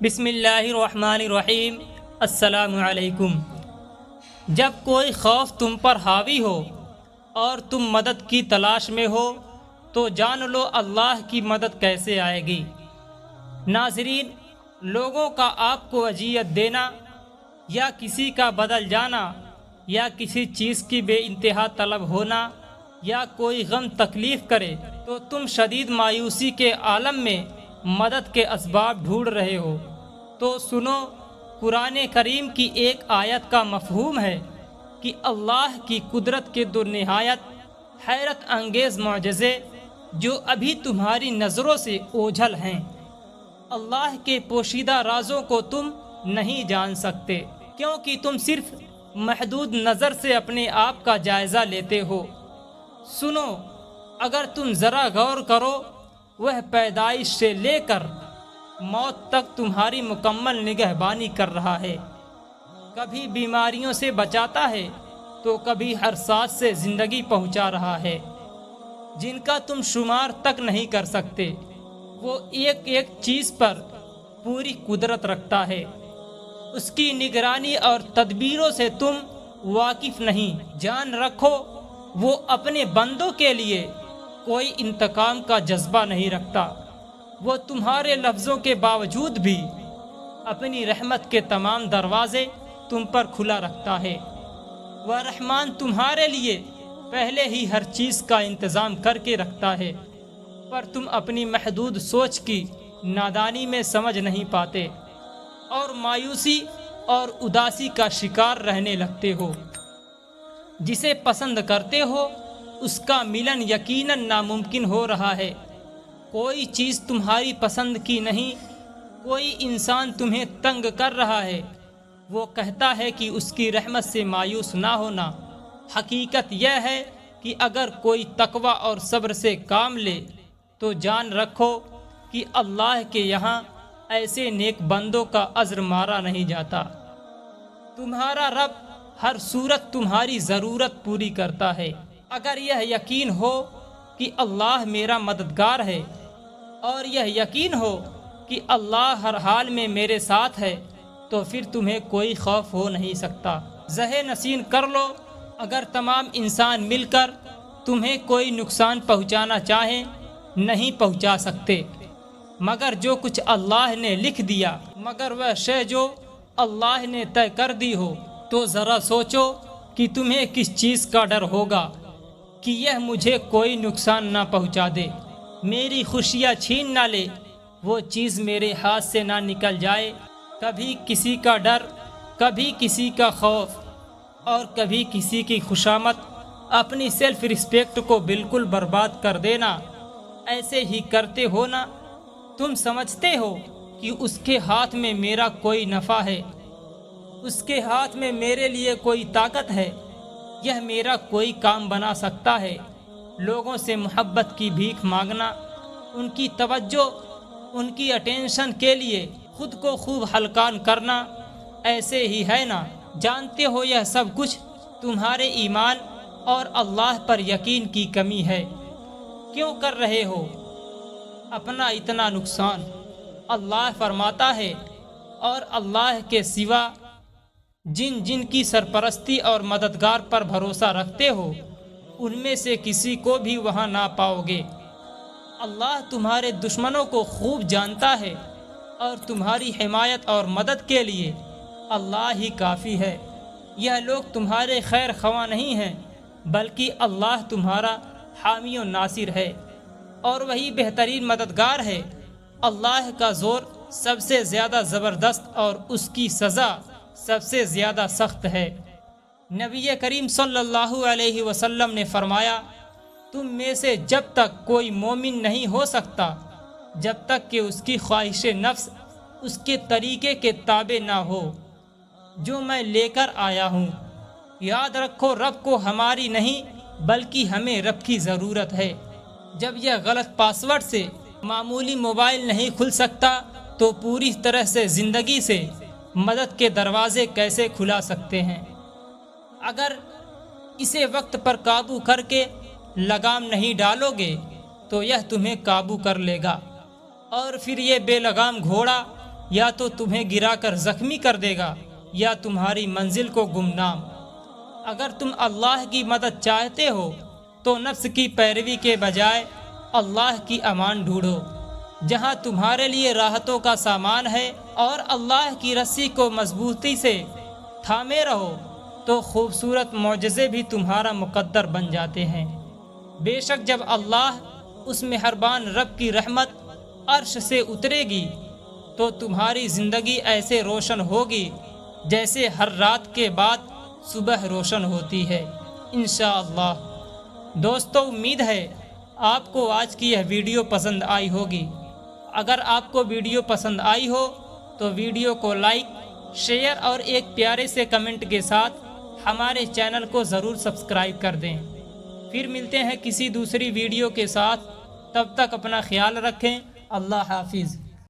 بسم اللہ الرحمن الرحیم۔ السلام علیکم۔ جب کوئی خوف تم پر حاوی ہو اور تم مدد کی تلاش میں ہو تو جان لو اللہ کی مدد کیسے آئے گی۔ ناظرین، لوگوں کا آپ کو اذیت دینا یا کسی کا بدل جانا یا کسی چیز کی بے انتہا طلب ہونا یا کوئی غم تکلیف کرے تو تم شدید مایوسی کے عالم میں مدد کے اسباب ڈھونڈ رہے ہو تو سنو، قرآن کریم کی ایک آیت کا مفہوم ہے کہ اللہ کی قدرت کے دو نہایت حیرت انگیز معجزے جو ابھی تمہاری نظروں سے اوجھل ہیں۔ اللہ کے پوشیدہ رازوں کو تم نہیں جان سکتے کیونکہ تم صرف محدود نظر سے اپنے آپ کا جائزہ لیتے ہو۔ سنو، اگر تم ذرا غور کرو، وہ پیدائش سے لے کر موت تک تمہاری مکمل نگہبانی کر رہا ہے۔ کبھی بیماریوں سے بچاتا ہے تو کبھی ہر سانس سے زندگی پہنچا رہا ہے جن کا تم شمار تک نہیں کر سکتے۔ وہ ایک ایک چیز پر پوری قدرت رکھتا ہے۔ اس کی نگرانی اور تدبیروں سے تم واقف نہیں۔ جان رکھو، وہ اپنے بندوں کے لیے کوئی انتقام کا جذبہ نہیں رکھتا۔ وہ تمہارے لفظوں کے باوجود بھی اپنی رحمت کے تمام دروازے تم پر کھلا رکھتا ہے۔ وہ رحمان تمہارے لیے پہلے ہی ہر چیز کا انتظام کر کے رکھتا ہے، پر تم اپنی محدود سوچ کی نادانی میں سمجھ نہیں پاتے اور مایوسی اور اداسی کا شکار رہنے لگتے ہو۔ جسے پسند کرتے ہو اس کا ملن یقیناً ناممکن ہو رہا ہے۔ کوئی چیز تمہاری پسند کی نہیں، کوئی انسان تمہیں تنگ کر رہا ہے، وہ کہتا ہے کہ اس کی رحمت سے مایوس نہ ہونا۔ حقیقت یہ ہے کہ اگر کوئی تقوی اور صبر سے کام لے تو جان رکھو کہ اللہ کے یہاں ایسے نیک بندوں کا اجر مارا نہیں جاتا۔ تمہارا رب ہر صورت تمہاری ضرورت پوری کرتا ہے۔ اگر یہ یقین ہو کہ اللہ میرا مددگار ہے اور یہ یقین ہو کہ اللہ ہر حال میں میرے ساتھ ہے تو پھر تمہیں کوئی خوف ہو نہیں سکتا۔ ذہن نشین کر لو، اگر تمام انسان مل کر تمہیں کوئی نقصان پہنچانا چاہیں نہیں پہنچا سکتے مگر جو کچھ اللہ نے لکھ دیا، مگر وہ شے جو اللہ نے طے کر دی ہو۔ تو ذرا سوچو کہ تمہیں کس چیز کا ڈر ہوگا کہ یہ مجھے کوئی نقصان نہ پہنچا دے، میری خوشیاں چھین نہ لے، وہ چیز میرے ہاتھ سے نہ نکل جائے۔ کبھی کسی کا ڈر، کبھی کسی کا خوف اور کبھی کسی کی خوشامد اپنی سیلف رسپیکٹ کو بالکل برباد کر دینا۔ ایسے ہی کرتے ہو نا؟ تم سمجھتے ہو کہ اس کے ہاتھ میں میرا کوئی نفع ہے، اس کے ہاتھ میں میرے لیے کوئی طاقت ہے، یہ میرا کوئی کام بنا سکتا ہے۔ لوگوں سے محبت کی بھیک مانگنا، ان کی توجہ، ان کی اٹینشن کے لیے خود کو خوب ہلکان کرنا، ایسے ہی ہے نا؟ جانتے ہو یہ سب کچھ تمہارے ایمان اور اللہ پر یقین کی کمی ہے۔ کیوں کر رہے ہو اپنا اتنا نقصان؟ اللہ فرماتا ہے، اور اللہ کے سوا جن جن کی سرپرستی اور مددگار پر بھروسہ رکھتے ہو ان میں سے کسی کو بھی وہاں نہ پاؤ گے۔ اللہ تمہارے دشمنوں کو خوب جانتا ہے اور تمہاری حمایت اور مدد کے لیے اللہ ہی کافی ہے۔ یہ لوگ تمہارے خیر خواہ نہیں ہیں بلکہ اللہ تمہارا حامی و ناصر ہے اور وہی بہترین مددگار ہے۔ اللہ کا زور سب سے زیادہ زبردست اور اس کی سزا سب سے زیادہ سخت ہے۔ نبی کریم صلی اللہ علیہ وسلم نے فرمایا، تم میں سے جب تک کوئی مومن نہیں ہو سکتا جب تک کہ اس کی خواہش نفس اس کے طریقے کے تابع نہ ہو جو میں لے کر آیا ہوں۔ یاد رکھو، رب کو ہماری نہیں بلکہ ہمیں رب کی ضرورت ہے۔ جب یہ غلط پاس ورڈ سے معمولی موبائل نہیں کھل سکتا تو پوری طرح سے زندگی سے مدد کے دروازے کیسے کھلا سکتے ہیں؟ اگر اسے وقت پر قابو کر کے لگام نہیں ڈالو گے تو یہ تمہیں قابو کر لے گا اور پھر یہ بے لگام گھوڑا یا تو تمہیں گرا کر زخمی کر دے گا یا تمہاری منزل کو گمنام۔ اگر تم اللہ کی مدد چاہتے ہو تو نفس کی پیروی کے بجائے اللہ کی امان ڈھونڈو۔ جہاں تمہارے لیے راحتوں کا سامان ہے اور اللہ کی رسی کو مضبوطی سے تھامے رہو تو خوبصورت معجزے بھی تمہارا مقدر بن جاتے ہیں۔ بے شک جب اللہ اس مہربان رب کی رحمت عرش سے اترے گی تو تمہاری زندگی ایسے روشن ہوگی جیسے ہر رات کے بعد صبح روشن ہوتی ہے انشاءاللہ۔ دوستو، امید ہے آپ کو آج کی یہ ویڈیو پسند آئی ہوگی۔ اگر آپ کو ویڈیو پسند آئی ہو تو ویڈیو کو لائک، شیئر اور ایک پیارے سے کمنٹ کے ساتھ ہمارے چینل کو ضرور سبسکرائب کر دیں۔ پھر ملتے ہیں کسی دوسری ویڈیو کے ساتھ، تب تک اپنا خیال رکھیں۔ اللہ حافظ۔